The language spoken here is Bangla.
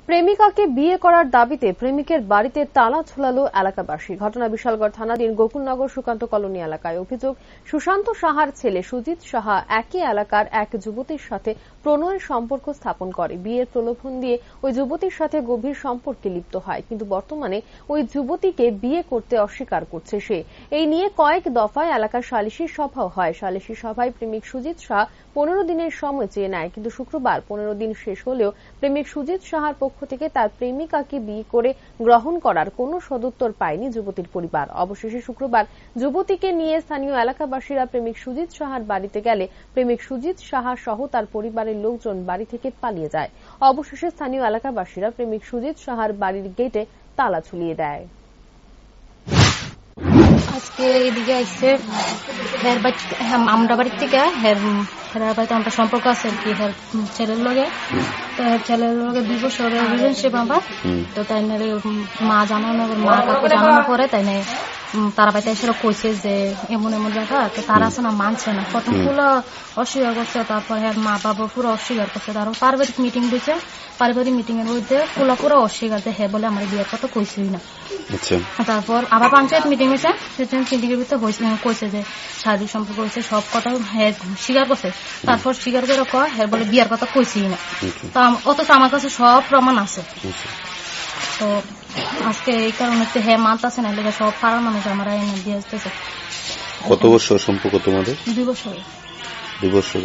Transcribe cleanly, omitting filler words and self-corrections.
প্রেমিকাকে বিয়ে করার দাবিতে প্রেমিকের বাড়িতে তালা ঝোলালো এলাকাবাসী। ঘটনা বিশালগড় থানাধীন গোকুলনগর সুকান্ত কলোনি এলাকায়। অভিযোগ, সুশান্ত সাহার ছেলে সুজিত সাহা একই এলাকার এক যুবতীর সাথে প্রণয়ের সম্পর্ক স্থাপন করে। বিয়ের প্রলোভন দিয়ে ওই যুবতীর সাথে গভীর সম্পর্কে লিপ্ত হয়, কিন্তু বর্তমানে ওই যুবতীকে বিয়ে করতে অস্বীকার করছে সে। এই নিয়ে কয়েক দফায় এলাকার সালিশি সভাও হয়। সালিশি সভায় প্রেমিক সুজিত সাহা 15 দিনের সময় চেয়ে নেয়, কিন্তু শুক্রবার 15 দিন শেষ হলেও প্রেমিক সুজিত সাহার পক্ষ থেকে তার প্রেমিকাকে বিয়ে করে গ্রহণ করার কোনো সদুত্তর পায়নি যুবতীর পরিবার। অবশেষে শুক্রবার যুবতীকে নিয়ে স্থানীয় এলাকাবাসীরা প্রেমিক সুজিত সাহার বাড়িতে গেলে প্রেমিক সুজিত সাহা সহ তার পরিবারের লোকজন বাড়ি থেকে পালিয়ে যায়। অবশেষে স্থানীয় এলাকাবাসীরা প্রেমিক সুজিত সাহার বাড়ির গেটে তালা ঝুলিয়ে দেয়। আজকে এদিকে আসছে আমরা বাড়ির থেকে হেরার বাড়িতে আমরা সম্পর্ক আছে আর কি ছেলের লগে। তো ছেলের লগে 2 বছরের রিলেশনশিপ আমার। তো তাই মা জানানো মা কাকু জানানোর পরে তাই তারা বাড়িতে এসে কইছে যে এমন এমন ব্যাপার। তো তারা আছে না, মানছে না, প্রথম পুরো অস্বীকার করছে, তারপর মা বাবা পুরো অস্বীকার করছে। তারও পারিবারিক মিটিং দিচ্ছে, পারিবারিক মিটিং এর মধ্যে পুরো অস্বীকার যে বলে আমার বিয়ের কথা কইছেই না। তারপর আবার পঞ্চায়েত মিটিং হয়েছে, মিটিং এর ভিতরে কইছে যে শারীরিক সম্পর্ক হয়েছে, সব কথা স্বীকার করছে। তারপর স্বীকার করে বলে বিয়ের কথা কইছেই না। তো অথচ আমার কাছে সব প্রমাণ আছে। তো আজকে এই কারণে মানতেছে না, লেগে সব পাড়ার মানুষ আমার এনে দিয়ে আসতেছে। কত বছর সম্পর্ক তোমাদের? 2 বছর। 2 বছর।